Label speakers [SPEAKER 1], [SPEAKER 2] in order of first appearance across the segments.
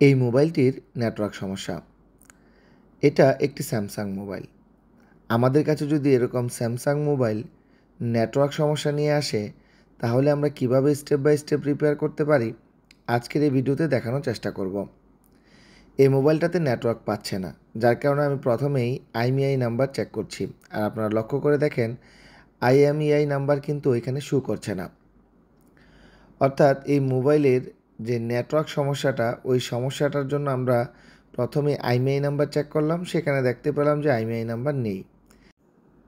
[SPEAKER 1] এই মোবাইলটির নেটওয়ার্ক সমস্যা। এটা একটি স্যামসাং মোবাইল। আমাদের কাছে যদি এরকম স্যামসাং মোবাইল নেটওয়ার্ক সমস্যা নিয়ে আসে, তাহলে আমরা কিভাবে স্টেপ বাই স্টেপ রিপেয়ার করতে পারি, আজকের এই ভিডিওতে দেখানোর চেষ্টা করব। এই মোবাইলটাতে নেটওয়ার্ক পাচ্ছে না, যার কারণে আমি প্রথমেই আইএমইআই নাম্বার চেক করছি। আর আপনারা লক্ষ্য করে দেখেন, আইএমইআই নাম্বার কিন্তু এখানে শো করছে না। অর্থাৎ এই মোবাইলের যে নেটওয়ার্ক সমস্যাটা, ওই সমস্যাটার জন্য আমরা প্রথমে আইএমইআই নাম্বার চেক করলাম, সেখানে দেখতে পেলাম যে আইএমইআই নাম্বার নেই।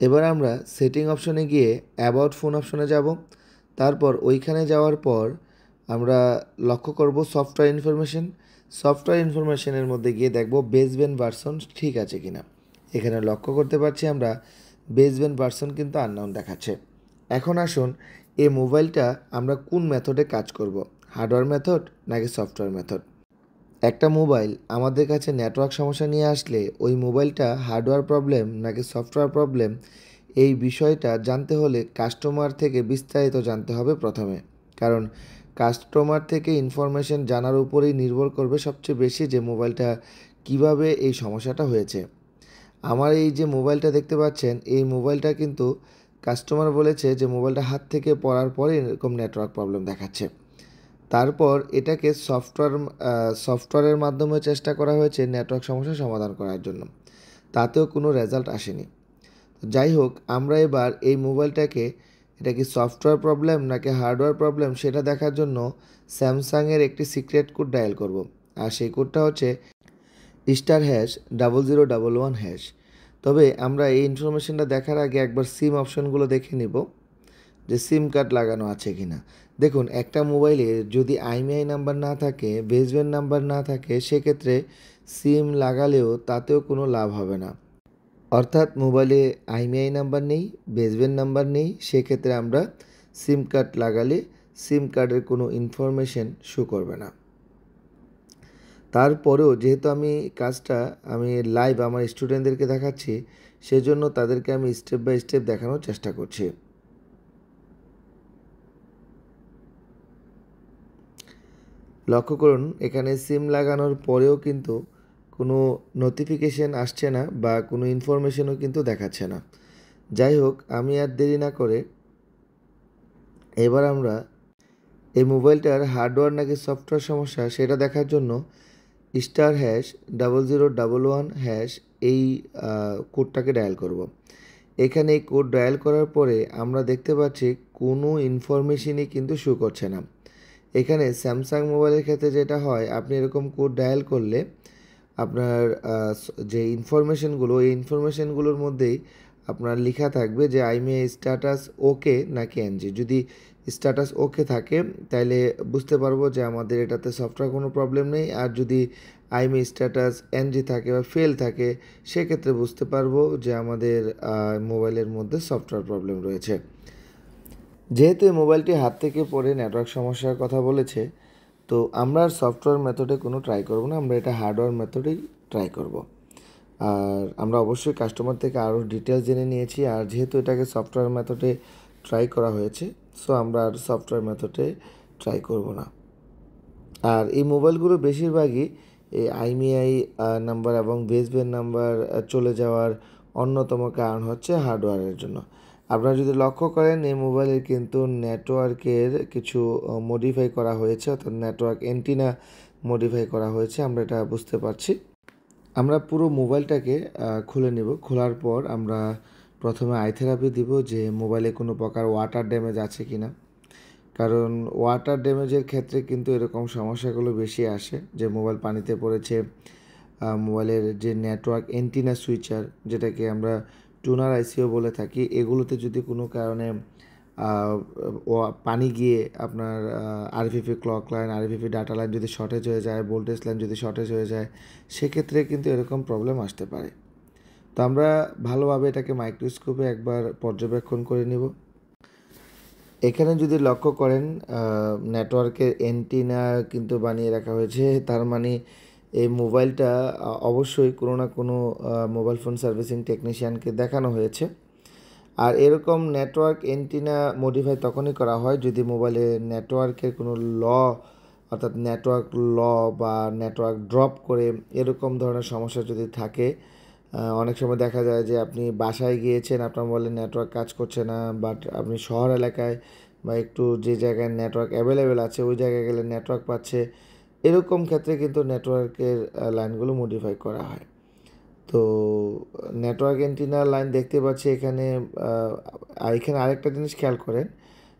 [SPEAKER 1] এবার আমরা সেটিং অপশনে গিয়ে অ্যাবাউট ফোন অপশনে যাব। তারপর ওইখানে যাওয়ার পর আমরা লক্ষ্য করব সফটওয়্যার ইনফরমেশন। সফটওয়্যার ইনফরমেশনের মধ্যে গিয়ে দেখব বেসব্যান্ড ভার্সন ঠিক আছে কিনা। এখানে লক্ষ্য করতে পারছি আমরা বেসব্যান্ড ভার্সন কিন্তু আননোন দেখাচ্ছে। এখন আসুন, এই মোবাইলটা আমরা কোন মেথডে কাজ করব, হার্ডওয়্যার মেথড নাকি সফটওয়্যার মেথড। একটা মোবাইল আমাদের কাছে নেটওয়ার্ক সমস্যা নিয়ে আসলে ওই মোবাইলটা হার্ডওয়্যার প্রবলেম নাকি সফটওয়্যার প্রবলেম, এই বিষয়টা জানতে হলে কাস্টমার থেকে বিস্তারিত জানতে হবে প্রথমে। কারণ কাস্টমার থেকে ইনফরমেশন জানার উপরেই নির্ভর করবে সবচেয়ে বেশি যে মোবাইলটা কিভাবে এই সমস্যাটা হয়েছে। আমার এই যে মোবাইলটা দেখতে পাচ্ছেন, এই মোবাইলটা কিন্তু কাস্টমার বলেছে যে মোবাইলটা হাত থেকে পড়ার পরে এরকম নেটওয়ার্ক প্রবলেম দেখাচ্ছে। তারপর এটাকে সফটওয়্যারের মাধ্যমে চেষ্টা করা হয়েছে নেটওয়ার্ক সমস্যা সমাধান করার জন্য, তাতেও কোনো রেজাল্ট আসেনি। যাই হোক, আমরা এবার এই মোবাইলটাকে, এটা কি সফটওয়্যার প্রবলেম নাকি হার্ডওয়্যার প্রবলেম সেটা দেখার জন্য স্যামসাংয়ের একটি সিক্রেট কোড ডায়াল করব। আর সেই কোডটা হচ্ছে *0011#। তবে আমরা এই ইনফরমেশনটা দেখার আগে একবার সিম অপশনগুলো দেখে নিব যে সিম কার্ড লাগানো আছে কি না। দেখুন, একটা মোবাইলে যদি আইএমইআই নাম্বার না থাকে, বেসব্যান্ড নাম্বার না থাকে, সেক্ষেত্রে সিম লাগালেও তাতেও কোনো লাভ হবে না। অর্থাৎ মোবাইলে আইএমইআই নাম্বার নেই, বেসব্যান্ড নাম্বার নেই, সেক্ষেত্রে আমরা সিম কার্ড লাগালে সিম কার্ডের কোনো ইনফরমেশন শো করবে না। তারপরেও যেহেতু কাজটা আমি লাইভ আমার স্টুডেন্টদেরকে দেখাচ্ছি, সেজন্য তাদেরকে আমি স্টেপ বাই স্টেপ দেখানোর চেষ্টা করছি। লক্ষ্য করুন, এখানে সিম লাগানোর পরেও কিন্তু কোনো নোটিফিকেশন আসছে না বা কোনো ইনফরমেশনও কিন্তু দেখাচ্ছে না। যাই হোক, আমি আর দেরি না করে এবার আমরা এই মোবাইলটার হার্ডওয়্যার নাকি সফটওয়্যার সমস্যা সেটা দেখার জন্য *0011# এই কোডটাকে ডায়াল করব। এখানে এই কোড ডায়াল করার পরে আমরা দেখতে পাচ্ছি কোনো ইনফরমেশনই কিন্তু শো করছে না। এখানে স্যামসাং মোবাইলের ক্ষেত্রে যেটা হয়, আপনি এরকম কোড ডায়াল করলে আপনার যে ইনফরমেশনগুলো, এই ইনফরমেশনগুলোর মধ্যেই আপনার লেখা থাকবে যে আইএমইআই স্ট্যাটাস ওকে নাকি এনজি। যদি স্ট্যাটাস ওকে থাকে তাহলে বুঝতে পারবো যে আমাদের এটাতে সফটওয়্যার কোনো প্রবলেম নেই। আর যদি আইএমইআই স্ট্যাটাস এনজি থাকে বা ফেল থাকে, সেক্ষেত্রে বুঝতে পারবো যে আমাদের মোবাইলের মধ্যে সফটওয়্যার প্রবলেম রয়েছে। যেহেতু এই মোবাইলটি হাত থেকে পড়ে নেটওয়ার্ক সমস্যার কথা বলেছে, তো আমরা আর সফটওয়্যার মেথডে কোনো ট্রাই করব না, আমরা এটা হার্ডওয়্যার মেথডেই ট্রাই করব। আর আমরা অবশ্যই কাস্টমার থেকে আরও ডিটেলস জেনে নিয়েছি, আর যেহেতু এটাকে সফটওয়্যার মেথডে ট্রাই করা হয়েছে, সো আমরা আর সফটওয়্যার মেথডে ট্রাই করব না। আর এই মোবাইলগুলো বেশিরভাগই এই আইএমইআই নাম্বার এবং বেসব্যান্ড নাম্বার চলে যাওয়ার অন্যতম কারণ হচ্ছে হার্ডওয়্যারের জন্য। আপনারা যদি লক্ষ্য করেন, এই মোবাইলের কিন্তু নেটওয়ার্কের কিছু মডিফাই করা হয়েছে, অর্থাৎ নেটওয়ার্ক অ্যান্টিনা মডিফাই করা হয়েছে, আমরা এটা বুঝতে পারছি। আমরা পুরো মোবাইলটাকে খুলে নেব। খোলার পর আমরা প্রথমে আই থেরাপি দিব যে মোবাইলে কোনো প্রকার ওয়াটার ড্যামেজ আছে কি না। কারণ ওয়াটার ড্যামেজের ক্ষেত্রে কিন্তু এরকম সমস্যাগুলো বেশি আসে, যে মোবাইল পানিতে পড়েছে, মোবাইলের যে নেটওয়ার্ক অ্যান্টিনা সুইচার, যেটাকে আমরা টুনার আইসিও বলে থাকি, এগুলোতে যদি কোনো কারণে পানি গিয়ে আপনার আরভিএফি ক্লক লাইন, আরভিএফি ডাটা লাইন যদি শর্টেজ হয়ে যায়, ভোল্টেজ লাইন যদি শর্টেজ হয়ে যায়, সেক্ষেত্রে কিন্তু এরকম প্রবলেম আসতে পারে। তো আমরা ভালোভাবে এটাকে মাইক্রোস্কোপে একবার পর্যবেক্ষণ করে নিব। এখানে যদি লক্ষ্য করেন, নেটওয়ার্কের অ্যান্টিনা কিন্তু বানিয়ে রাখা হয়েছে, তার মানে এই মোবাইলটা অবশ্যই কোনো না কোনো মোবাইল ফোন সার্ভিসিং টেকনিশিয়ানকে দেখানো হয়েছে। আর এরকম নেটওয়ার্ক অ্যান্টিনা মডিফাই তখনই করা হয় যদি মোবাইলে নেটওয়ার্কের কোনো অর্থাৎ নেটওয়ার্ক বা নেটওয়ার্ক ড্রপ করে এরকম ধরনের সমস্যা যদি থাকে, অনেক সময় দেখা যায় যে আপনি বাসায় গিয়েছেন, আপনার মোবাইলে নেটওয়ার্ক কাজ করছে না, বাট আপনি শহর এলাকায় বা একটু যে জায়গায় নেটওয়ার্ক অ্যাভেলেবেল আছে ওই জায়গায় গেলে নেটওয়ার্ক পাচ্ছে। এরকম ক্ষেত্রে কিন্তু নেটওয়ার্কের লাইনগুলো মডিফাই করা হয়। তো নেটওয়ার্ক অ্যান্টিনার লাইন দেখতে পাচ্ছি এখানে। এখানে আরেকটা জিনিস খেয়াল করেন,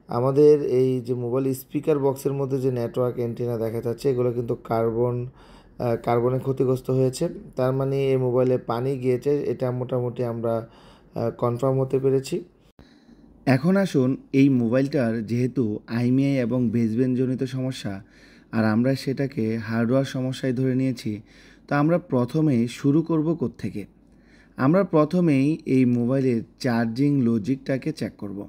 [SPEAKER 1] আমাদের এই যে মোবাইল স্পিকার বক্সের মধ্যে যে নেটওয়ার্ক অ্যান্টিনা দেখা যাচ্ছে এগুলো কিন্তু কার্বনে ক্ষতিগ্রস্ত হয়েছে। তার মানে এই মোবাইলে পানি গিয়েছে, এটা মোটামুটি আমরা কনফার্ম হতে পেরেছি। এখন আসুন, এই মোবাইলটার যেহেতু আইএমইআই এবং বেসব্যান্ডজনিত সমস্যা, আর আমরা সেটাকে হার্ডওয়্যার সমস্যায় ধরে নিয়েছি, তো আমরা প্রথমেই শুরু করব কোত্থেকে? আমরা প্রথমেই এই মোবাইলের চার্জিং লজিকটাকে চেক করব।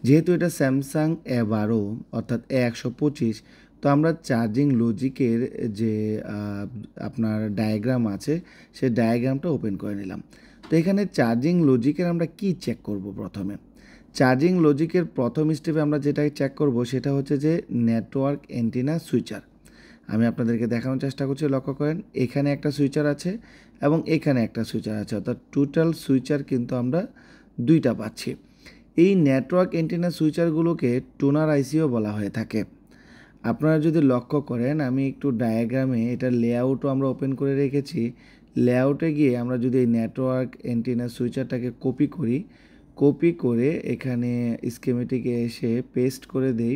[SPEAKER 1] যেহেতু এটা স্যামসাং A12 অর্থাৎ A125, তো আমরা চার্জিং লজিকের যে আপনার ডায়াগ্রাম আছে সেই ডায়াগ্রামটা ওপেন করে নিলাম। তো এখানে চার্জিং লজিকের আমরা কি চেক করব? প্রথমে চার্জিং লজিকের প্রথম স্টেপে আমরা যেটা চেক করব সেটা হচ্ছে যে নেটওয়ার্ক অ্যান্টেনা সুইচার। আমি আপনাদেরকে দেখানোর চেষ্টা করছি, লক্ষ্য করেন এখানে একটা সুইচার আছে এবং এখানে একটা সুইচার আছে, অর্থাৎ টোটাল সুইচার কিন্তু আমরা দুইটা পাচ্ছি। এই নেটওয়ার্ক অ্যান্টেনা সুইচারগুলোকে টোনার আইসিও বলা হয়ে থাকে। আপনারা যদি লক্ষ্য করেন, আমি একটু ডায়াগ্রামে এটার লেআউটও আমরা ওপেন করে রেখেছি। লেআউটে গিয়ে আমরা যদি এই নেটওয়ার্ক অ্যান্টেনা সুইচারটাকে কপি করে এখানে স্কিমেটিকে এসে পেস্ট করে দেই,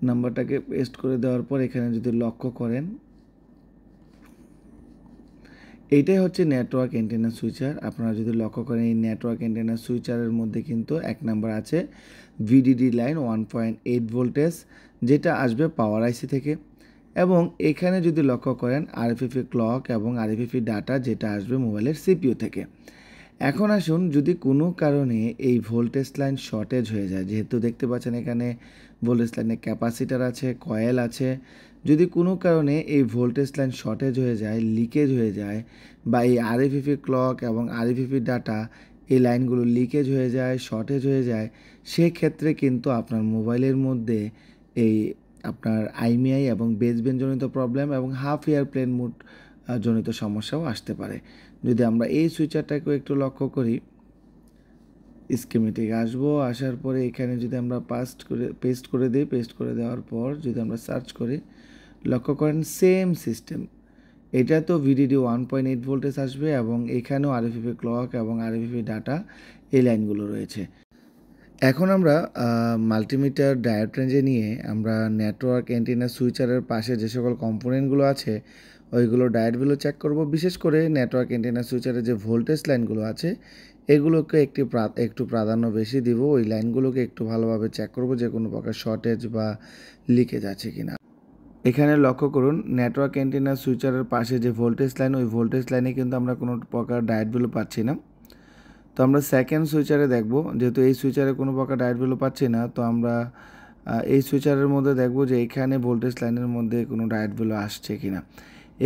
[SPEAKER 1] নাম্বারটাকে পেস্ট করে দেওয়ার পর এখানে যদি লক্ষ্য করেন, এইটাই হচ্ছে নেটওয়ার্ক অ্যান্টেনা সুইচার। আপনারা যদি লক্ষ্য করেন এই নেটওয়ার্ক অ্যান্টেনা সুইচারের মধ্যে কিন্তু এক নাম্বার আছে ভিডিডি লাইন 1.8 ভোল্টেজ, যেটা আসবে পাওয়ার আইসি থেকে। এবং এখানে যদি লক্ষ্য করেন আরএফএফি ক্লক এবং আরএফএফি ডাটা, যেটা আসবে মোবাইলের সিপিইউ থেকে। এখন আসুন, যদি কোনো কারণে এই ভোল্টেজ লাইন শর্টেজ হয়ে যায়, যেহেতু দেখতে পাচ্ছেন এখানে ভোল্টেজ লাইনে ক্যাপাসিটার আছে, কয়েল আছে, যদি কোনো কারণে এই ভোল্টেজ লাইন শর্টেজ হয়ে যায়, লিকেজ হয়ে যায়, বা এই আরএফএফি ক্লক এবং আরএফএফি ডাটা এই লাইনগুলো লিকেজ হয়ে যায়, শর্টেজ হয়ে যায়, সেক্ষেত্রে কিন্তু আপনার মোবাইলের মধ্যে এই আপনার আইএমইআই এবং বেসব্যান্ডজনিত প্রবলেম এবং হাফ ইয়ার প্লেন মুড জনিত সমস্যাও আসতে পারে। যদি আমরা এই সুইচারটাকেও একটু লক্ষ্য করি, স্কিমেটিক আসবো, আসার পরে এখানে যদি আমরা পেস্ট করে দিই, পেস্ট করে দেওয়ার পর যদি আমরা সার্চ করি, লক্ষ্য করেন সেম সিস্টেম। এটা তো ভিডিডি 1.8 ভোল্টেজ আসবে এবং এখানেও আরএফএফি ক্লক এবং আরএফএফি ডাটা এই লাইনগুলো রয়েছে। এখন আমরা মাল্টিমিটার ডায়োড রেঞ্জে নিয়ে আমরা নেটওয়ার্ক অ্যান্টেনা সুইচারের পাশে যে সকল কম্পোনেন্টগুলো আছে ওইগুলো ডায়োডগুলো চেক করব। বিশেষ করে নেটওয়ার্ক অ্যান্টেনা সুইচারের যে ভোল্টেজ লাইনগুলো আছে এগুলোকে একটু প্রাধান্য বেশি দিব। ওই লাইনগুলোকে একটু ভালোভাবে চেক করব যে কোনো প্রকার শর্টেজ বা লিকেজ আছে কিনা। এখানে লক্ষ্য করুন নেটওয়ার্ক অ্যান্টেনা সুইচারের পাশে যে ভোল্টেজ লাইন, ওই ভোল্টেজ লাইনে কিন্তু আমরা কোনো প্রকার ডায়োডগুলো পাচ্ছি না। তো আমরা সেকেন্ড সুইচারে দেখব, যেহেতু এই সুইচারে কোনো প্রকার ডায়োড ভ্যালু পাচ্ছি না, তো আমরা এই সুইচারের মধ্যে দেখব যে এখানে ভোল্টেজ লাইনের মধ্যে কোনো ডায়োড ভ্যালু আসছে কিনা।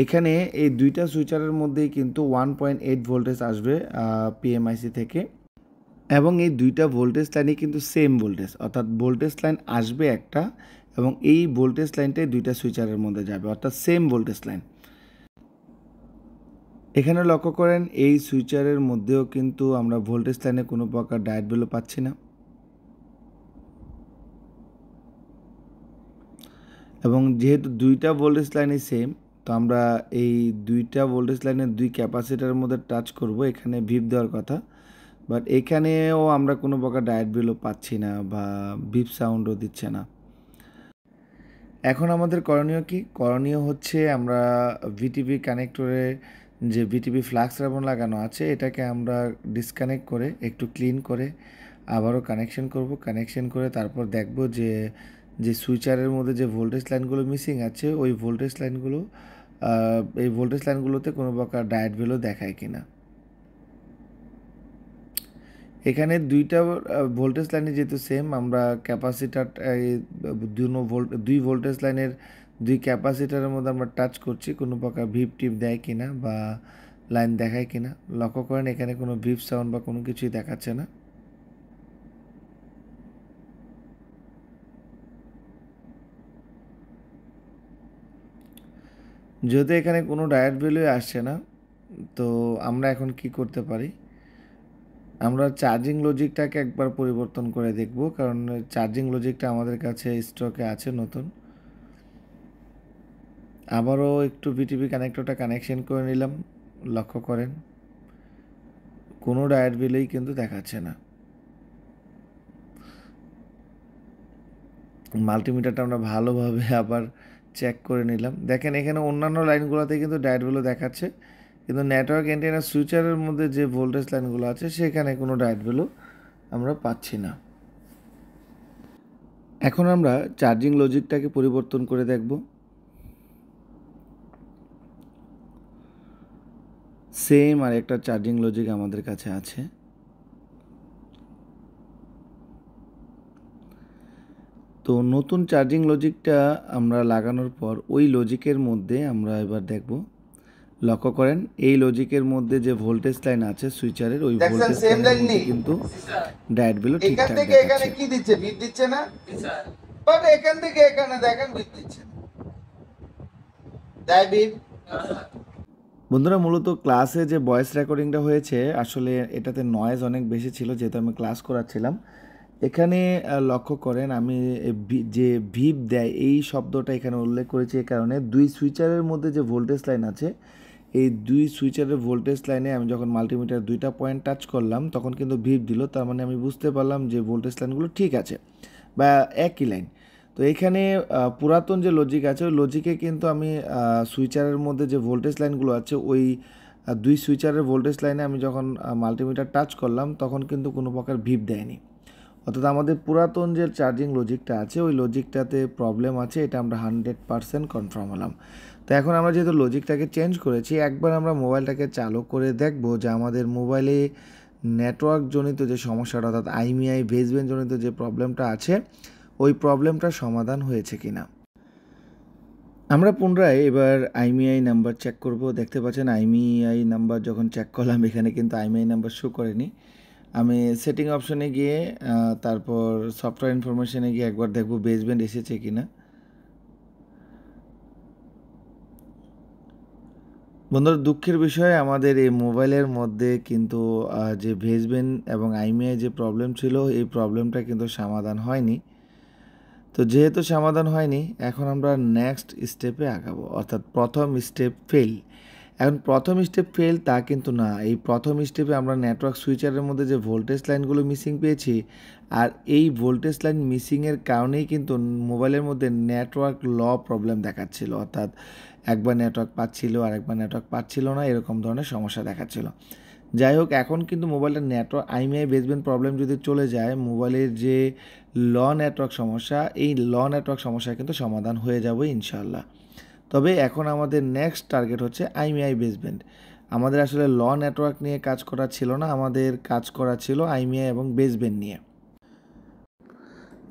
[SPEAKER 1] এখানে এই দুইটা সুইচারের মধ্যেই কিন্তু 1.8 ভোল্টেজ আসবে পিএমআইসি থেকে, এবং এই দুইটা ভোল্টেজ লাইনই কিন্তু সেম ভোল্টেজ, অর্থাৎ ভোল্টেজ লাইন আসবে একটা এবং এই ভোল্টেজ লাইনটাই দুইটা সুইচারের মধ্যে যাবে, অর্থাৎ সেম ভোল্টেজ লাইন। এখানে লক্ষ্য করেন এই সুইচারের মধ্যেও কিন্তু আমরা ভোল্টেজ লাইনে কোনো প্রকার ডায়োড ভ্যালু পাচ্ছি না, এবং যেহেতু দুইটা ভোল্টেজ লাইনই সেম, তো আমরা এই দুইটা ভোল্টেজ লাইনের দুই ক্যাপাসিটারের মধ্যে টাচ করব। এখানে ভিপ দেওয়ার কথা, বাট এখানেও আমরা কোনো প্রকার ডায়োড ভ্যালু পাচ্ছি না বা ভিপ সাউন্ডও দিচ্ছে না। এখন আমাদের করণীয় কি? করণীয় হচ্ছে আমরা ভিটিভি কানেক্টরে যে ভিটিভি ফ্লাক্স রাবন লাগানো আছে এটাকে আমরা ডিসকানেক্ট করে একটু ক্লিন করে আবারও কানেকশন করব। কানেকশন করে তারপর দেখব যে যে সুইচারের মধ্যে যে ভোল্টেজ লাইনগুলো মিসিং আছে ওই ভোল্টেজ লাইনগুলোতে কোনো প্রকার ডায়োড ভ্যালু দেখায় কিনা। এখানে দুইটা ভোল্টেজ লাইনে যেহেতু সেম, আমরা ক্যাপাসিটার দুই ভোল্টেজ লাইনের দুই ক্যাপাসিটারের মধ্যে আমরা টাচ করছি, কোনো প্রকার ভিপ টিপ দেয় কিনা বা লাইন দেখায় কিনা। লক্ষ্য করেন এখানে কোনো ভিপ সাউন্ড বা কোনো কিছুই দেখাচ্ছে না। যেহেতু এখানে কোনো ডায়োড ভ্যালু আসছে না, তো আমরা এখন কি করতে পারি, আমরা চার্জিং লজিকটাকে একবার পরিবর্তন করে দেখব, কারণ চার্জিং লজিকটা আমাদের কাছে স্টকে আছে নতুন। আবারও একটু ভিটিভি কানেক্টরটা কানেকশন করে নিলাম। লক্ষ্য করেন কোনো ডায়োড ভ্যালুই কিন্তু দেখাচ্ছে না। মাল্টিমিটারটা আমরা ভালোভাবে আবার চেক করে নিলাম। দেখেন এখানে অন্যান্য লাইনগুলোতে কিন্তু ডায়োড ভ্যালু দেখাচ্ছে, কিন্তু নেটওয়ার্ক অ্যান্টেনা সুইচারের মধ্যে যে ভোল্টেজ লাইনগুলো আছে সেখানে কোনো ডায়োড ভ্যালু আমরা পাচ্ছি না। এখন আমরা চার্জিং লজিকটাকে পরিবর্তন করে দেখব। সেম আর একটা চার্জিং লজিক আমাদের কাছে আছে। তো নতুন চার্জিং লজিকটা আমরা লাগানোর পর ওই লজিকের মধ্যে আমরা এবার দেখব। লক্ষ্য করেন এই লজিকের মধ্যে যে ভোল্টেজ লাইন আছে সুইচারের, ওই ভোল্টেজ লাইনের মধ্যে কিন্তু ডায়োড ভ্যালু ঠিকঠাক দেখাচ্ছে।
[SPEAKER 2] এখানে কি দিচ্ছে? বিট দিচ্ছে না, বাট এখান থেকে এখানে দেখেন বিট দিচ্ছে। তাই বিট
[SPEAKER 1] বন্ধুরা, মূলত ক্লাসে যে ভয়েস রেকর্ডিংটা হয়েছে আসলে এটাতে নয়েজ অনেক বেশি ছিল, যেহেতু আমি ক্লাস করাচ্ছিলাম। এখানে লক্ষ্য করেন আমি যে ভিপ দেয় এই শব্দটা এখানে উল্লেখ করেছি, এই কারণে দুই সুইচারের মধ্যে যে ভোল্টেজ লাইন আছে, এই দুই সুইচারের ভোল্টেজ লাইনে আমি যখন মাল্টিমিটার দুইটা পয়েন্ট টাচ করলাম তখন কিন্তু ভিপ দিল, তার মানে আমি বুঝতে পারলাম যে ভোল্টেজ লাইনগুলো ঠিক আছে বা একই লাইন। তো এখানে পুরাতন যে লজিক আছে ওই লজিকে কিন্তু আমি সুইচারের মধ্যে যে ভোল্টেজ লাইনগুলো আছে ওই দুই সুইচারের ভোল্টেজ লাইনে আমি যখন মাল্টিমিটার টাচ করলাম তখন কিন্তু কোনো প্রকার ভিপ দেয়নি। অর্থাৎ আমাদের পুরাতন যে চার্জিং লজিকটা আছে ওই লজিকটাতে প্রবলেম আছে, এটা আমরা 100% কনফার্ম হলাম। তো এখন আমরা যেহেতু লজিকটাকে চেঞ্জ করেছি, একবার আমরা মোবাইলটাকে চালু করে দেখব যে আমাদের মোবাইলে নেটওয়ার্ক জনিত যে সমস্যাটা, অর্থাৎ আইএমইআই বেসব্যান্ড জনিত যে প্রবলেমটা আছে ওই প্রবলেমটার সমাধান হয়েছে কিনা। আমরা পুনরায় এবার আইএমইআই নাম্বার চেক করব। দেখতে পাচ্ছেন আইএমইআই নাম্বার যখন চেক করলাম এখানে কিন্তু আইএমইআই নাম্বার শো করেনি। আমি সেটিং অপশনে গিয়ে তারপর সফটওয়্যার ইনফরমেশনে গিয়ে একবার দেখব বেসব্যান্ড এসেছে কিনা। বন্ধুরা, দুঃখের বিষয় আমাদের এই মোবাইলের মধ্যে কিন্তু যে বেসব্যান্ড এবং আইএমইআই যে প্রবলেম ছিল এই প্রবলেমটা কিন্তু সমাধান হয়নি। তো যেহেতু সমাধান হয়নি, এখন আমরা নেক্সট স্টেপে আগাবো, অর্থাৎ প্রথম স্টেপ ফেল। এখন প্রথম স্টেপ ফেল তা কিন্তু না, এই প্রথম স্টেপে আমরা নেটওয়ার্ক সুইচারের মধ্যে যে ভোল্টেজ লাইনগুলো মিসিং পেয়েছি, আর এই ভোল্টেজ লাইন মিসিংয়ের কারণেই কিন্তু মোবাইলের মধ্যে নেটওয়ার্ক প্রবলেম দেখাচ্ছিল, অর্থাৎ একবার নেটওয়ার্ক পাচ্ছিল আর একবার নেটওয়ার্ক পাচ্ছিল না, এরকম ধরনের সমস্যা দেখাচ্ছিল। যাই হোক, এখন কিন্তু মোবাইলের নেটওয়ার্ক আইএমইআই বেসব্যান্ড প্রবলেম যদি চলে যায়, মোবাইলের যে নেটওয়ার্ক সমস্যা, এই নেটওয়ার্ক সমস্যা কিন্তু সমাধান হয়ে যাবে ইনশাআল্লাহ। তবে এখন আমাদের নেক্সট টার্গেট হচ্ছে আইএমইআই বেসব্যান্ড। আমাদের আসলে নেটওয়ার্ক নিয়ে কাজ করা ছিল না, আমাদের কাজ করা ছিল আইএমইআই এবং বেসব্যান্ড নিয়ে।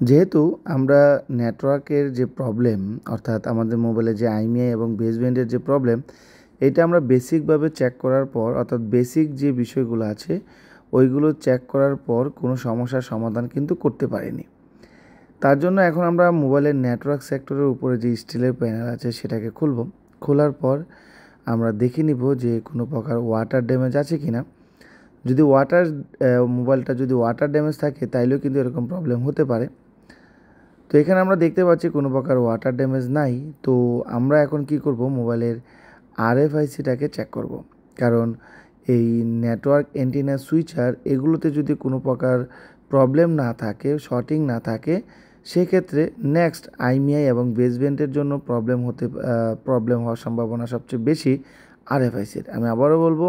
[SPEAKER 1] যেহেতু আমরা নেটওয়ার্কের যে প্রবলেম, অর্থাৎ আমাদের মোবাইলে যে আইএমইআই এবং বেসব্যান্ডের যে প্রবলেম, এটা আমরা বেসিকভাবে চেক করার পর, অর্থাৎ বেসিক যে বিষয়গুলো আছে ওইগুলো চেক করার পর কোনো সমস্যার সমাধান কিন্তু করতে পারিনি। তার জন্য এখন আমরা মোবাইলের নেটওয়ার্ক সেক্টরের উপরে যে স্টিলের প্যানেল আছে সেটাকে খুলব। খোলার পর আমরা দেখে নিব যে কোনো প্রকার ওয়াটার ড্যামেজ আছে কি না। যদি মোবাইলটা যদি ওয়াটার ড্যামেজ থাকে তাইলেও কিন্তু এরকম প্রবলেম হতে পারে। তো এখানে আমরা দেখতে পাচ্ছি কোনো প্রকার ওয়াটার ড্যামেজ নাই। তো আমরা এখন কি করব, মোবাইলের আরএফআইসিটাকে চেক করব, কারণ এই নেটওয়ার্ক অ্যান্টেনা সুইচার এগুলোতে যদি কোনো প্রকার প্রবলেম না থাকে, শর্টিং না থাকে, সেক্ষেত্রে নেক্সট আইএমইআই এবং বেসব্যান্ডের জন্য প্রবলেম হওয়ার সম্ভাবনা সবচেয়ে বেশি আরএফআইসির। আমি আবারও বলবো,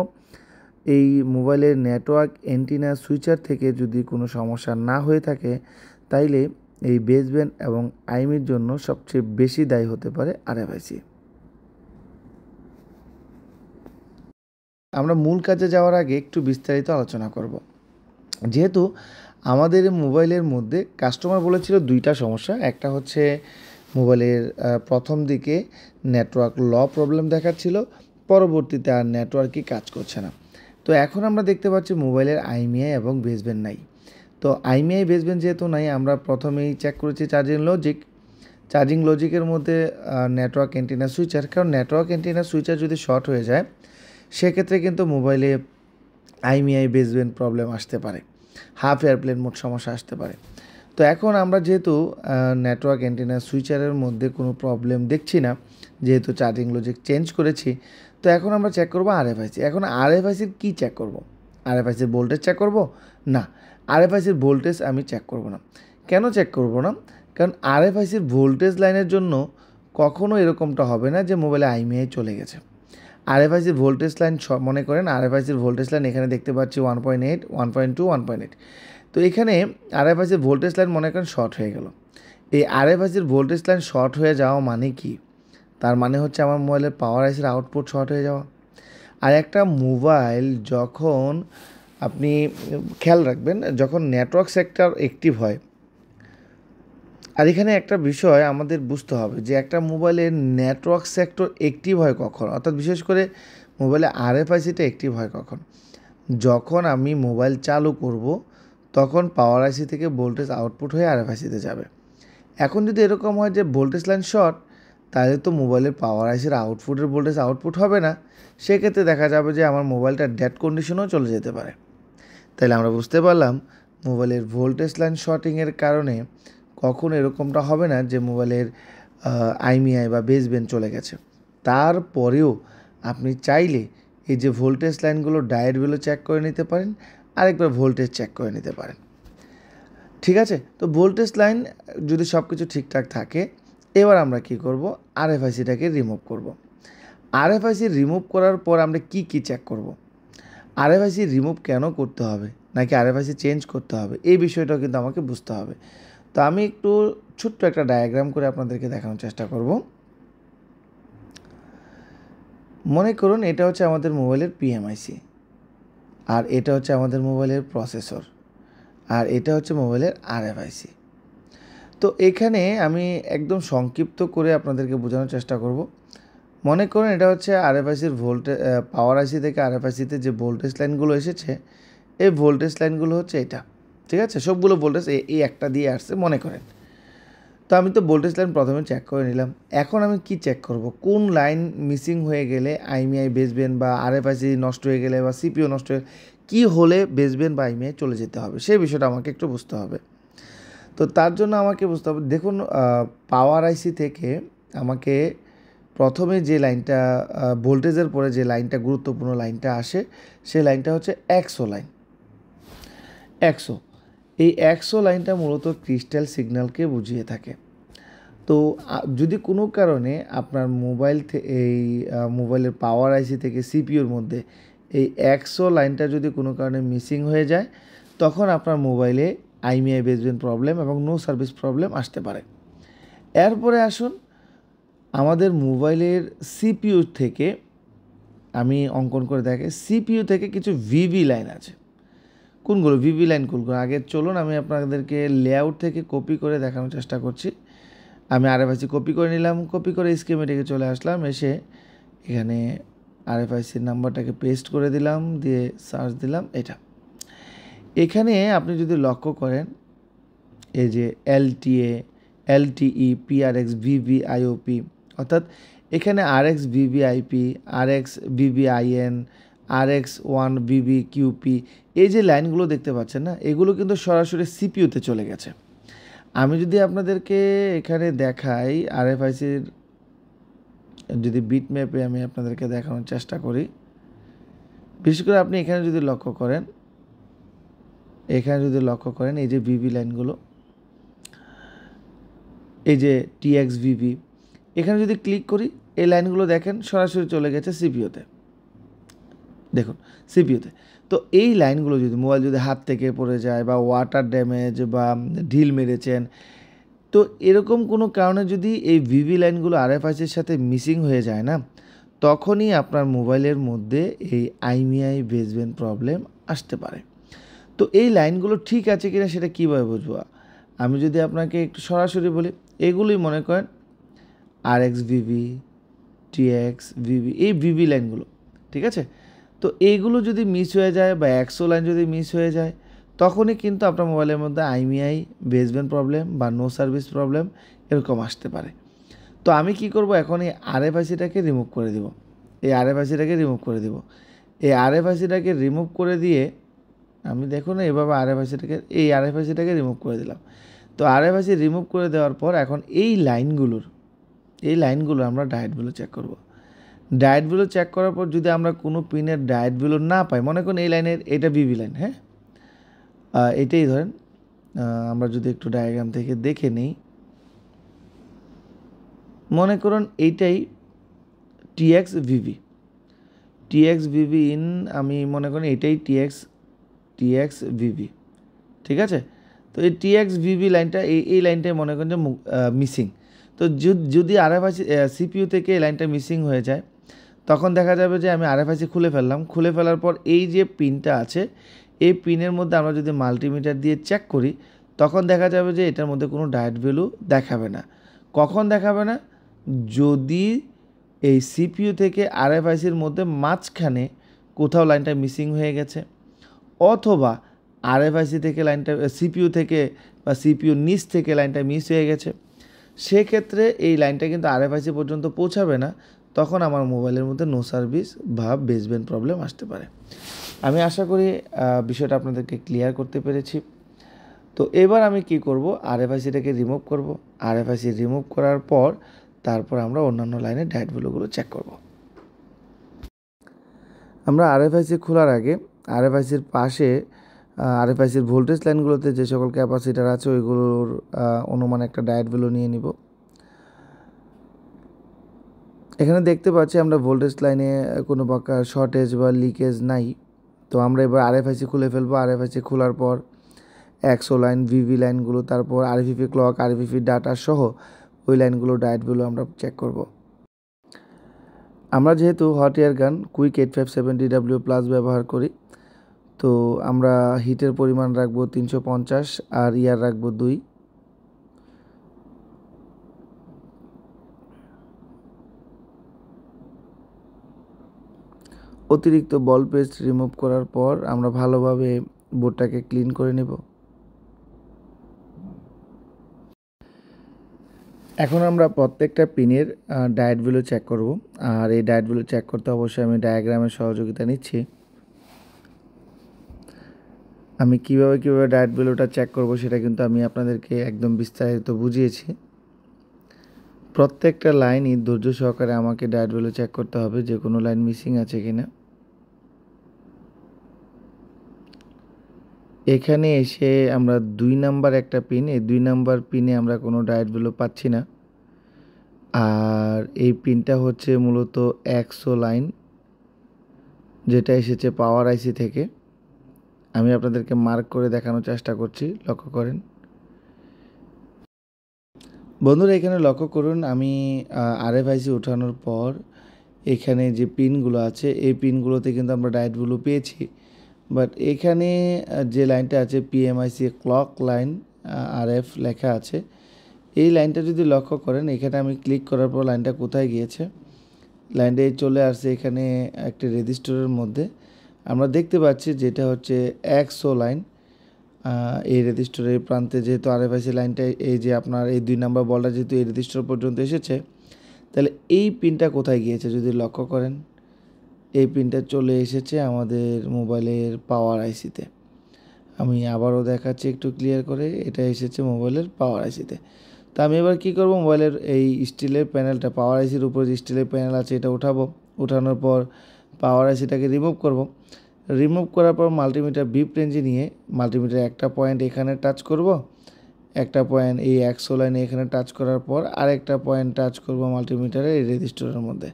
[SPEAKER 1] এই মোবাইলের নেটওয়ার্ক অ্যান্টেনা সুইচার থেকে যদি কোনো সমস্যা না হয়ে থাকে তাইলে এই বেসব্যান্ড এবং আইএমইর জন্য সবচেয়ে বেশি দায়ী হতে পারে আরএফআইসি। আমরা মূল কাজে যাওয়ার আগে একটু বিস্তারিত আলোচনা করব। যেহেতু আমাদের মোবাইলের মধ্যে কাস্টমার বলেছিল দুইটা সমস্যা, একটা হচ্ছে মোবাইলের প্রথম দিকে নেটওয়ার্ক প্রবলেম দেখাচ্ছিল, পরবর্তীতে আর নেটওয়ার্কই কাজ করছে না। তো এখন আমরা দেখতে পাচ্ছি মোবাইলের আইএমইআই এবং বেসব্যান্ড নাই। তো আইএমইআই বেসব্যান্ড যেহেতু নাই, আমরা প্রথমেই চেক করেছি চার্জিং লজিক। চার্জিং লজিকের মধ্যে নেটওয়ার্ক অ্যান্টেনা সুইচার, কারণ নেটওয়ার্ক অ্যান্টেনা সুইচার যদি শর্ট হয়ে যায় সেক্ষেত্রে কিন্তু মোবাইলে আইএমইআই বেসব্যান্ড প্রবলেম আসতে পারে, হাফ এয়ারপ্লেন মোড সমস্যা আসতে পারে। তো এখন আমরা যেহেতু নেটওয়ার্ক অ্যান্টেনা সুইচারের মধ্যে কোনো প্রবলেম দেখছি না, যেহেতু চার্জিং লজিক চেঞ্জ করেছি, তো এখন আমরা চেক করব আরএফআইসি। এখন আরএফআইসির কী চেক করব? আরএফআইসির ভোল্টেজ চেক করব? না, আরএফআইসির ভোল্টেজ আমি চেক করব না। কেন চেক করব না? কারণ আরএফআইসির ভোল্টেজ লাইনের জন্য কখনো এরকমটা হবে না যে মোবাইলে আইএমইআই চলে গেছে। আরএফআইসির ভোল্টেজ লাইন মনে করেন আরএফআইসির ভোল্টেজ লাইন এখানে দেখতে পাচ্ছি 1.8, 1.2, 1.8। তো এখানে আরএফআইসির ভোল্টেজ লাইন মনে করেন শর্ট হয়ে গেল। এই আরএফআইসির ভোল্টেজ লাইন শর্ট হয়ে যাওয়া মানে কি? তার মানে হচ্ছে আমার মোবাইলের পাওয়ার আইসির আউটপুট শর্ট হয়ে যাওয়া। আর একটা মোবাইল যখন আপনি খেয়াল রাখবেন, যখন নেটওয়ার্ক সেক্টর অ্যাক্টিভ হয়, আর এখানে একটা বিষয় আমাদের বুঝতে হবে যে একটা মোবাইলের নেটওয়ার্ক সেক্টর অ্যাক্টিভ হয় কখন, অর্থাৎ বিশেষ করে মোবাইলে আরএফআইসিটা অ্যাক্টিভ হয় কখন? যখন আমি মোবাইল চালু করব তখন পাওয়ার আইসি থেকে ভোল্টেজ আউটপুট হয়ে আরএফআইসিতে যাবে। এখন যদি এরকম হয় যে ভোল্টেজ লাইন শর্ট, তাহলে তো মোবাইলের পাওয়ার আইসির আউটপুটের ভোল্টেজ আউটপুট হবে না। সেক্ষেত্রে দেখা যাবে যে আমার মোবাইলটা ডেড কন্ডিশনেও চলে যেতে পারে। তাহলে আমরা বুঝতে পারলাম মোবাইলের ভোল্টেজ লাইন শর্টিংয়ের কারণে কখন এরকমটা হবে না যে মোবাইলের আইএমইআই বা বেসব্যান্ড চলে গেছে। তারপরেও আপনি চাইলে এই যে ভোল্টেজ লাইনগুলো ডায়োডগুলো চেক করে নিতে পারেন, আরেকবার ভোল্টেজ চেক করে নিতে পারেন। ঠিক আছে? তো ভোল্টেজ লাইন যদি সব কিছু ঠিকঠাক থাকে, এবার আমরা কি করব? আরএফআইসিটাকে রিমুভ করব। আরএফআইসি রিমুভ করার পর আমরা কি চেক করব? আরএফআইসি রিমুভ কেন করতে হবে, নাকি আরএফআইসি চেঞ্জ করতে হবে, এই বিষয়টাও কিন্তু আমাকে বুঝতে হবে। তো আমি একটু ছোট্ট একটা ডায়াগ্রাম করে আপনাদেরকে দেখানোর চেষ্টা করব। মনে করুন এটা হচ্ছে আমাদের মোবাইলের পিএমআইসি, আর এটা হচ্ছে আমাদের মোবাইলের প্রসেসর, আর এটা হচ্ছে মোবাইলের আরএফআইসি। তো এখানে আমি একদম সংক্ষিপ্ত করে আপনাদেরকে বোঝানোর চেষ্টা করব। মনে করুন এটা হচ্ছে আরএফআইসির পাওয়ার আইসি থেকে আরএফআইসিতে যে ভোল্টেজ লাইনগুলো এসেছে, এই ভোল্টেজ লাইনগুলো হচ্ছে এটা। ঠিক আছে? সবগুলো ভোল্টেজ এই একটা দিয়ে আসছে মনে করেন। তো আমি তো ভোল্টেজ লাইন প্রথমে চেক করে নিলাম। এখন আমি কি চেক করব? কোন লাইন মিসিং হয়ে গেলে আইএমইআই বেসব্যান্ড বা আরএফআইসি নষ্ট হয়ে গেলে বা সিপিইউ নষ্ট হয়ে কী হলে বেসব্যান্ড বা আইএমইআই চলে যেতে হবে, সেই বিষয়টা আমাকে একটু বুঝতে হবে। তো তার জন্য আমাকে বুঝতে হবে, দেখুন পাওয়ার আইসি থেকে আমাকে প্রথমে যে লাইনটা ভোল্টেজের পরে যে লাইনটা গুরুত্বপূর্ণ লাইনটা আসে, সেই লাইনটা হচ্ছে এক্সও লাইন। এই এক্সও লাইনটা মূলত ক্রিস্টাল সিগন্যালকে বুঝিয়ে থাকে। তো যদি কোনো কারণে আপনার মোবাইলের পাওয়ার আইসি থেকে সিপিইউর মধ্যে এই এক্সও লাইনটা যদি কোনো কারণে মিসিং হয়ে যায়, তখন আপনার মোবাইলে আইএমইআই বেসব্যান্ড প্রবলেম এবং নো সার্ভিস প্রবলেম আসতে পারে। এরপরে আসুন আমাদের মোবাইলের সিপিইউ থেকে, আমি অঙ্কন করে দেখে সিপিইউ থেকে কিছু ভিভি লাইন আছে। কোনগুলো ভিভি লাইন কোনগুলো? আগে চলুন আমি আপনাদেরকে লেআউট থেকে কপি করে দেখানোর চেষ্টা করছি। আমি আরএফআইসি কপি করে নিলাম, কপি করে স্কিমেটিকে চলে আসলাম, এসে এখানে আরএফআইসির নাম্বারটাকে পেস্ট করে দিলাম, দিয়ে সার্চ দিলাম এটা। এখানে আপনি যদি লক্ষ্য করেন এই যে এলটিএ, এলটিই, পিআরএক্স, ভিভিআইওপি, অর্থাৎ এখানে RX VVIP, RX VVIN, RX1 BBQP, এই যে লাইনগুলো দেখতে পাচ্ছেন না, এগুলো কিন্তু সরাসরি সিপিইউতে চলে গেছে। আমি যদি আপনাদেরকে এখানে দেখাই আরএফআইসির যদি বিট ম্যাপে আমি আপনাদেরকে দেখানোর চেষ্টা করি, বিশেষ করে আপনি এখানে যদি লক্ষ্য করেন, এই যে ভিভি লাইনগুলো, এই যে TXVV, এখানে যদি ক্লিক করি এই লাইনগুলো দেখেন সরাসরি চলে গেছে সিপিইউতে। দেখুন সিপিইউতে। তো এই লাইনগুলো যদি মোবাইল যদি হাত থেকে পড়ে যায় বা ওয়াটার ড্যামেজ বা ঢিল মেরেছেন, তো এরকম কোনো কারণে যদি এই ভিভি লাইনগুলো আরএফআইসির সাথে মিসিং হয়ে যায় না, তখনই আপনার মোবাইলের মধ্যে এই আইএমইআই বেসব্যান্ড প্রবলেম আসতে পারে। তো এই লাইনগুলো ঠিক আছে কিনা সেটা কীভাবে বুঝবো? আমি যদি আপনাকে একটু সরাসরি বলি, এগুলোই মনে করেন RXVV, TXVV, এই ভিভি লাইনগুলো, ঠিক আছে? তো এইগুলো যদি মিস হয়ে যায় বা এক্সো লাইন যদি মিস হয়ে যায়, তখনই কিন্তু আপনার মোবাইলের মধ্যে আইএমইআই, বেসব্যান্ড প্রবলেম বা নো সার্ভিস প্রবলেম এরকম আসতে পারে। তো আমি কি করব, এখন এই আরএফআইসিটাকে রিমুভ করে দিব। এই আরএফআইসিটাকে রিমুভ করে দিব। এই আরএফআইসিটাকে রিমুভ করে দিয়ে আমি দেখুন এভাবে আরএফআইসিটাকে রিমুভ করে দিলাম। তো আরএফআইসি রিমুভ করে দেওয়ার পর এখন এই লাইনগুলো আমরা ডায়েট ভ্যালু চেক করব। ডায়েট ভ্যালু চেক করার পর যদি আমরা কোনো পিনের ডায়েট ভ্যালু না পাই, মনে করুন এই লাইনের এটা বিবি লাইন, হ্যাঁ, এটাই ধরেন, আমরা যদি একটু ডায়াগ্রাম থেকে দেখে নিই, মনে করুন এইটাই টিএক্স ভিভি ইন, আমি মনে করি এটাই টিএক্স ভিভি, ঠিক আছে। তো এই টিএক্স ভিভি লাইনটা এই লাইনটাই মনে করেন যে মিসিং। তো যদি আরএফআইসি সিপিইউ থেকে এই লাইনটা মিসিং হয়ে যায়, তখন দেখা যাবে যে আমি আরএফআইসি খুলে ফেলার পর এই যে পিনটা আছে, এই পিনের মধ্যে আমরা যদি মাল্টিমিটার দিয়ে চেক করি, তখন দেখা যাবে যে এটার মধ্যে কোনো ডায়েট ভ্যালু দেখাবে না। কখন দেখাবে না? যদি এই সিপিইউ থেকে আরএফআইসির মধ্যে মাঝখানে কোথাও লাইনটা মিসিং হয়ে গেছে, অথবা আরএফআইসি থেকে লাইনটা সিপিইউ থেকে বা সিপিইউ নিচ থেকে লাইনটা মিস হয়ে গেছে, সেক্ষেত্রে এই লাইনটা কিন্তু আরএফআইসি পর্যন্ত পৌঁছাবে না। তখন আমার মোবাইলের মধ্যে নো সার্ভিস বা বেসব্যান্ড প্রবলেম আসতে পারে। আমি আশা করি বিষয়টা আপনাদেরকে ক্লিয়ার করতে পেরেছি। তো এবার আমি কি করব, আরএফআইসিটাকে রিমুভ করব। আরএফআইসি রিমুভ করার পর তারপর আমরা অন্যান্য লাইনের ডায়েট ভ্যালুগুলো চেক করব। আমরা আরএফআইসি খোলার আগে আরএফআইসির পাশে আরএফআইসির ভোল্টেজ লাইনগুলোতে যে সকল ক্যাপাসিটার আছে ওইগুলোর অনুমান একটা ডায়েট ভ্যালু নিয়ে নিব। এখানে দেখতে পাচ্ছি আমরা ভোল্টেজ লাইনে কোনো প্রকার শর্টেজ বা লিকেজ নাই। তো আমরা এবার আরএফআইসি খুলে ফেলবো। আরএফআইসি খোলার পর এক্সও লাইন, ভিভি লাইনগুলো, তারপর আরভিপি ক্লক, আরভিপি ডাটা সহ ওই লাইনগুলো ডায়েট ভ্যালু আমরা চেক করব। আমরা যেহেতু হট এয়ার গান কুইক 857 DW প্লাস ব্যবহার করি, তো আমরা হিটের পরিমাণ রাখবো 350 আর ইয়ার রাখবো 2। অতিরিক্ত বল পেস্ট রিমুভ করার পর আমরা ভালোভাবে বোর্ডটাকে ক্লিন করে নেব। এখন আমরা প্রত্যেকটা পিনের ডায়েট ভ্যালু চেক করব। আর এই ডায়েট ভ্যালু চেক করতে অবশ্যই আমি ডায়াগ্রামের সহযোগিতা নিচ্ছি। আমি কিভাবে ডায়েট ভ্যালুটা চেক করব সেটা কিন্তু আমি আপনাদেরকে একদম বিস্তারিত বুঝিয়েছি। প্রত্যেকটা লাইনই ধৈর্য সহকারে আমাকে ডায়েট ভ্যালু চেক করতে হবে, যে কোনো লাইন মিসিং আছে কিনা। এখানে এসে আমরা 2 নাম্বার একটা পিন, এই 2 নাম্বার পিনে আমরা কোনো ডায়েট ভ্যালু পাচ্ছি না। আর এই পিনটা হচ্ছে মূলত এক্সও লাইন, যেটা এসেছে পাওয়ার আইসি থেকে। আমি আপনাদেরকে মার্ক করে দেখানোর চেষ্টা করছি, লক্ষ্য করেন বন্ধুরা। এখানে লক্ষ্য করুন, আমি আরএফআইসি ওঠানোর পর এখানে যে পিনগুলো আছে এই পিনগুলোতে কিন্তু আমরা ডায়েট ভ্যালু পেয়েছি। বাট এখানে যে লাইনটা আছে পিএমআইসি ক্লক লাইন আরএফ লেখা আছে, এই লাইনটা যদি লক্ষ্য করেন, এখানে আমি ক্লিক করার পর লাইনটা কোথায় গিয়েছে, লাইনটা চলে আসছে এখানে একটি রেজিস্টারের মধ্যে। আমরা দেখতে পাচ্ছি যেটা হচ্ছে এক্সও লাইন। এই রেজিস্টারের প্রান্তে যেহেতু আরএফআইসি লাইনটা, এই যে আপনার এই 2 নাম্বার বলটা যেহেতু এই রেজিস্টার পর্যন্ত এসেছে, তাহলে এই পিনটা কোথায় গিয়েছে যদি লক্ষ্য করেন, এই পিনটা চলে এসেছে আমাদের মোবাইলের পাওয়ার আইসিতে। আমি আবারও দেখাচ্ছি একটু ক্লিয়ার করে, এটা এসেছে মোবাইলের পাওয়ার আইসিতে। তো আমি এবার কী করব, মোবাইলের এই স্টিলের প্যানেলটা, পাওয়ার আইসির উপরে যে স্টিলের প্যানেল আছে এটা উঠাবো। উঠানোর পর পাওয়ার আইসিটাকে রিমুভ করব। রিমুভ করার পর মাল্টিমিটার বিপ রেঞ্জে নিয়ে মাল্টিমিটার একটা পয়েন্ট এখানে টাচ করব, একটা পয়েন্ট এই এক্সও লাইনে এখানে টাচ করার পর আরেকটা পয়েন্ট টাচ করব মাল্টিমিটারের এই রেজিস্টারের মধ্যে।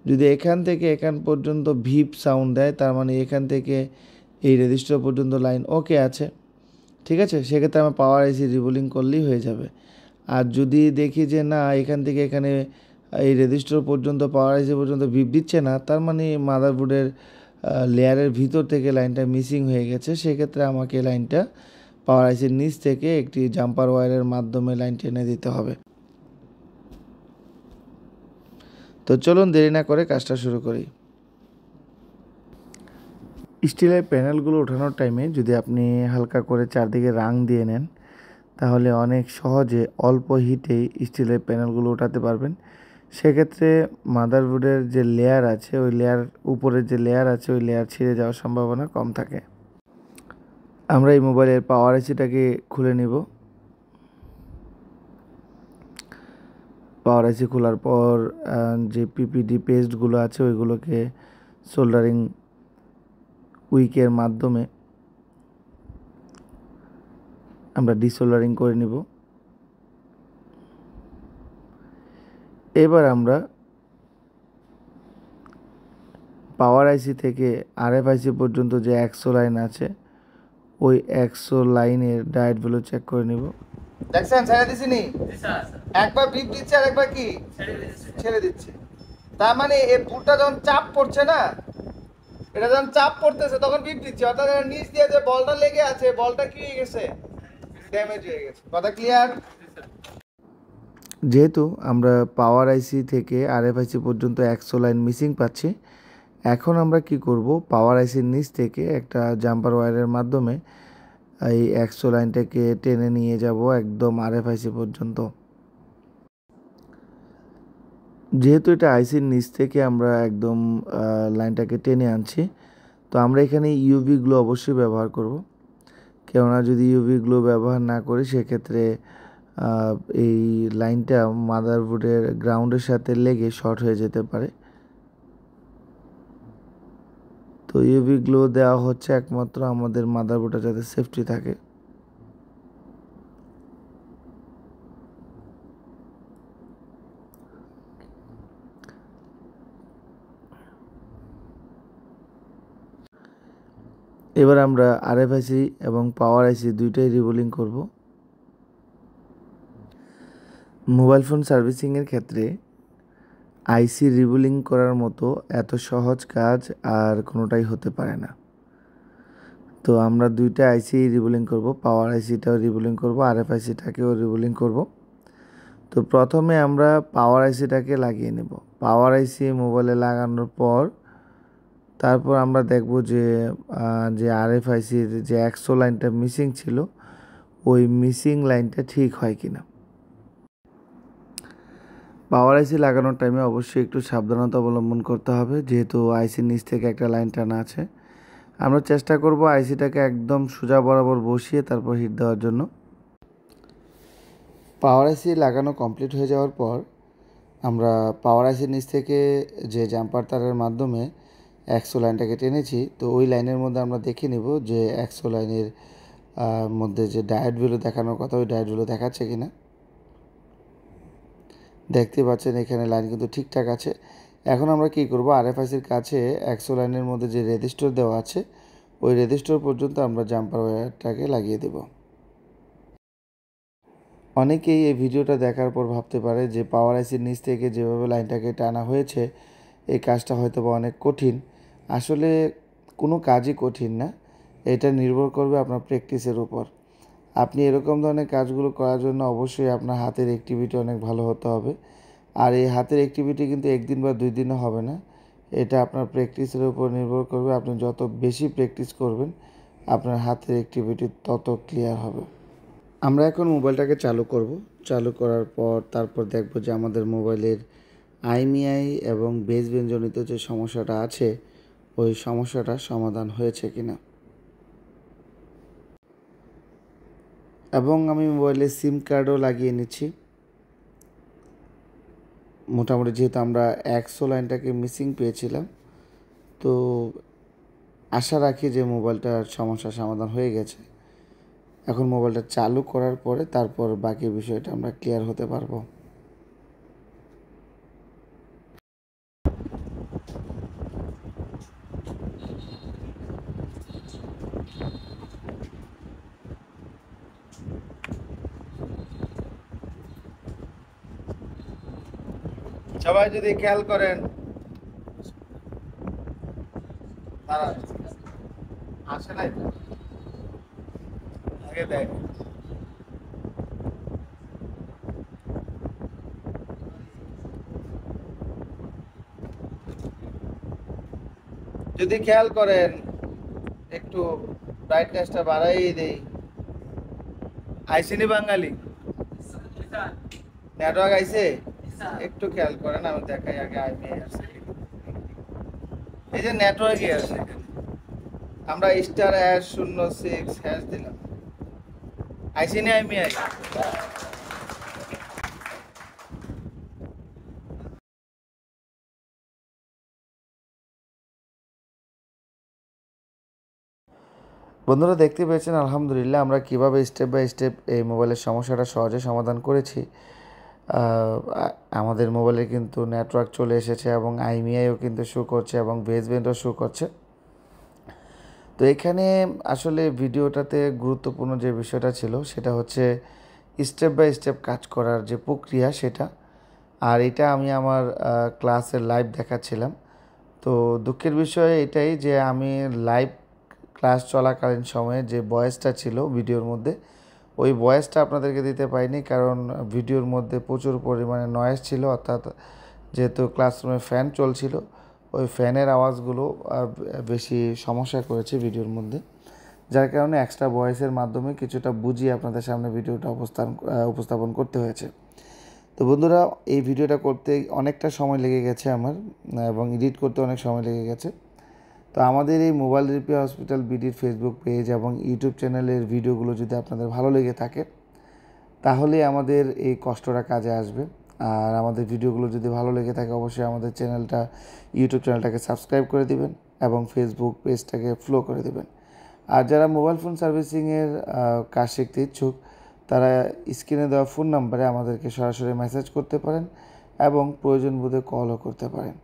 [SPEAKER 1] যদি এখান থেকে এখান পর্যন্ত ভিপ সাউন্ড দেয়, তার মানে এখান থেকে এই রেজিস্টার পর্যন্ত লাইন ওকে আছে, ঠিক আছে। সেক্ষেত্রে আমার পাওয়ার আইসি রিবোলিং করলেই হয়ে যাবে। আর যদি দেখি যে না, এখান থেকে এখানে এই রেজিস্টার পর্যন্ত পাওয়ার আইসি পর্যন্ত ভিপ দিচ্ছে না, তার মানে মাদারবোর্ডের লেয়ারের ভিতর থেকে লাইনটা মিসিং হয়ে গেছে, সেক্ষেত্রে আমাকে লাইনটা পাওয়ার আইসির নিচ থেকে একটি জাম্পার ওয়্যারের মাধ্যমে লাইন টেনে দিতে হবে। তো চলুন দেরি না করে কাজটা শুরু করি। স্টিলের প্যানেলগুলো ওঠানোর টাইমে যদি আপনি হালকা করে চারদিকে রাং দিয়ে নেন, তাহলে অনেক সহজে অল্প হিটেই স্টিলের প্যানেলগুলো ওঠাতে পারবেন। সেক্ষেত্রে মাদারবোর্ডের যে লেয়ার আছে, ওই লেয়ার উপরের যে লেয়ার আছে, ওই লেয়ার ছিঁড়ে যাওয়ার সম্ভাবনা কম থাকে। আমরা এই মোবাইলের পাওয়ার আইসিটাকে খুলে নিব। পাওয়ার আইসি খোলার পর যে পিপিডি পেস্টগুলো আছে ওইগুলোকে সোল্ডারিং উইকের মাধ্যমে আমরা ডিসোল্ডারিং করে নিব। এবার আমরা পাওয়ার আইসি থেকে আরএফআইসি পর্যন্ত যে 100 লাইন আছে, ওই 100 লাইনের ডায়েট ভ্যালু চেক করে নিব।
[SPEAKER 2] দেখছেন ছেড়ে দিছি নি? একবার বিপ দিচ্ছে আর একবার কি ছেড়ে দিচ্ছে। তার মানে এই বুটটা যখন চাপ পড়ছে না, এটা যখন চাপ পড়তেছে তখন বিপ দিচ্ছে, অর্থাৎ এর নিচ দিয়ে যে বলটা লেগে আছে, বলটা কি হয়ে গেছে? ড্যামেজ হয়ে গেছে। কথা ক্লিয়ার?
[SPEAKER 1] যেহেতু আমরা পাওয়ার আইসি থেকে আরএফআইসি পর্যন্ত 100 লাইন মিসিং পাচ্ছি, এখন আমরা কি করব, পাওয়ার আইসির নিচ থেকে একটা জাম্পার ওয়্যারের মাধ্যমে এই 100 লাইনটাকে টেনে নিয়ে যাব একদম আরএফআইসি পর্যন্ত। যেহেতু এটা আইসির নিচ থেকে আমরা একদম লাইনটাকে টেনে আনছি, তো আমরা এখানে ইউভি গ্লো অবশ্যই ব্যবহার করব। কেননা যদি ইউভি গ্লো ব্যবহার না করি, সেক্ষেত্রে এই লাইনটা মাদারবোর্ডের গ্রাউন্ডের সাথে লেগে শর্ট হয়ে যেতে পারে। তো ইউভি গ্লো দেওয়া হচ্ছে একমাত্র আমাদের মাদারবোর্ডটা যাতে সেফটি থাকে। এবার আমরা আরএফআইসি এবং পাওয়ার আইসি দুইটাই রিবোলিং করব। মোবাইল ফোন সার্ভিসিংয়ের ক্ষেত্রে আইসি রিবোলিং করার মতো এত সহজ কাজ আর কোনোটাই হতে পারে না। তো আমরা দুইটা আইসি রিবোলিং করব, পাওয়ার আইসিটাও রিবোলিং করব, আরএফআইসিটাকেও রিবোলিং করব। তো প্রথমে আমরা পাওয়ার আইসিটাকে লাগিয়ে নেব। পাওয়ার আইসি মোবাইলে লাগানোর পর তারপর আমরা দেখব যে আরএফআইসির যে 100 লাইনটা মিসিং ছিল, ওই মিসিং লাইনটা ঠিক হয় কিনা। পাওয়ার আইসি লাগানোর টাইমে অবশ্যই একটু সাবধানতা অবলম্বন করতে হবে, যেহেতু আইসির নিচ থেকে একটা লাইন টানা আছে। আমরা চেষ্টা করব আইসিটাকে একদম সোজা বরাবর বসিয়ে তারপর হিট দেওয়ার জন্য। পাওয়ার আইসি লাগানো কমপ্লিট হয়ে যাওয়ার পর আমরা পাওয়ার আইসির নিচ থেকে যে জাম্পার তারের মাধ্যমে 100 লাইনটাকে টেনেছি, তো ওই লাইনের মধ্যে আমরা দেখে নিব যে 100 লাইনের মধ্যে যে ডায়েট ভ্যালু দেখানোর কথা, ওই ডায়েট ভ্যালু দেখাচ্ছে কিনা। দেখতে পাচ্ছেন এখানে লাইন কিন্তু ঠিকঠাক আছে। এখন আমরা কি করব, আরএফআইসির কাছে 100 লাইনের মধ্যে যে রেজিস্টার দেওয়া আছে, ওই রেজিস্টার পর্যন্ত আমরা জাম্পার ওয়্যারটাকে লাগিয়ে দেব। অনেকেই এই ভিডিওটা দেখার পর ভাবতে পারে যে পাওয়ার আইসির নিচ থেকে যেভাবে লাইনটাকে টানা হয়েছে, এই কাজটা হয়তো বা অনেক কঠিন। আসলে কোনো কাজই কঠিন না, এটা নির্ভর করবে আপনার প্র্যাকটিসের উপর। আপনি এরকম ধরনের কাজগুলো করার জন্য অবশ্যই আপনার হাতের অ্যাক্টিভিটি অনেক ভালো হতে হবে। আর এই হাতের অ্যাক্টিভিটি কিন্তু একদিন বা 2 দিনে হবে না, এটা আপনার প্র্যাকটিসের উপর নির্ভর করবে। আপনি যত বেশি প্র্যাকটিস করবেন, আপনার হাতের অ্যাক্টিভিটি তত ক্লিয়ার হবে। আমরা এখন মোবাইলটাকে চালু করব। চালু করার পর তারপর দেখব যে আমাদের মোবাইলের আইএমইআই এবং বেসবেন্ডজনিত যে সমস্যাটা আছে, ওই সমস্যাটা সমাধান হয়েছে কিনা। এবং আমি মোবাইলে সিম কার্ডও লাগিয়ে নিচ্ছি। মোটামুটি যেহেতু আমরা 100 লাইনটাকে মিসিং পেয়েছিলাম, তো আশা রাখি যে মোবাইলটার সমস্যার সমাধান হয়ে গেছে। এখন মোবাইলটা চালু করার পরে তারপর বাকি বিষয়টা আমরা ক্লিয়ার হতে পারবো।
[SPEAKER 2] সবাই যদি খেয়াল করেন, আসে নাই আগে দেখ, যদি খেয়াল করেন একটু ব্রাইটনেসটা বাড়াই দেই। আইসিনি বাঙালি নেটওয়ার্ক আইছে, একটু খেয়াল করেন, আমি দেখাই আগে আইমিআই আসছে। এই যে নেটওয়ার্কই আছে, আমরা *#06# দিলাম, আইসিনি আইমিআই।
[SPEAKER 1] বন্ধুরা দেখতে পেয়েছেন আলহামদুলিল্লাহ আমরা কিভাবে স্টেপ বাই স্টেপ এই মোবাইলের সমস্যাটা সহজে সমাধান করেছি। আমাদের মোবাইলে কিন্তু নেটওয়ার্ক চলে এসেছে এবং আইমিআইও কিন্তু শো করছে এবং বেসব্যান্ডও শো করছে। তো এখানে আসলে ভিডিওটাতে গুরুত্বপূর্ণ যে বিষয়টা ছিল সেটা হচ্ছে স্টেপ বাই স্টেপ কাজ করার যে প্রক্রিয়া সেটা। আর এটা আমি আমার ক্লাসের লাইভ দেখাচ্ছিলাম। তো দুঃখের বিষয় এটাই যে আমি লাইভ ক্লাস চলাকালীন সময়ে যে ভয়েসটা ছিল ভিডিওর মধ্যে, ওই ভয়েসটা আপনাদেরকে দিতে পারিনি, কারণ ভিডিওর মধ্যে প্রচুর পরিমাণে নয়েজ ছিল, অর্থাৎ যেহেতু ক্লাসরুমে ফ্যান চলছিল, ওই ফ্যানের আওয়াজগুলো বেশি সমস্যা করেছে ভিডিওর মধ্যে, যার কারণে এক্সট্রা ভয়েসের মাধ্যমে কিছুটা বুঝিয়ে আপনাদের সামনে ভিডিওটা উপস্থাপন করতে হয়েছে। তো বন্ধুরা এই ভিডিওটা করতে অনেকটা সময় লেগে গেছে আমার, এবং এডিট করতে অনেক সময় লেগে গেছে। তো আমাদের এই মোবাইল রিপেয়ার হসপিটাল বিডির ফেসবুক পেজ এবং ইউটিউব চ্যানেলের ভিডিওগুলো যদি আপনাদের ভালো লেগে থাকে তাহলে আমাদের এই কষ্টটা কাজে আসবে। আর আমাদের ভিডিওগুলো যদি ভালো লেগে থাকে অবশ্যই আমাদের ইউটিউব চ্যানেলটাকে সাবস্ক্রাইব করে দিবেন এবং ফেসবুক পেজটাকে ফলো করে দিবেন। আর যারা মোবাইল ফোন সার্ভিসিংয়ের কাজ শিখতে ইচ্ছুক তারা স্ক্রিনে দেওয়া ফোন নাম্বারে আমাদেরকে সরাসরি মেসেজ করতে পারেন এবং প্রয়োজন বোধে কলও করতে পারেন।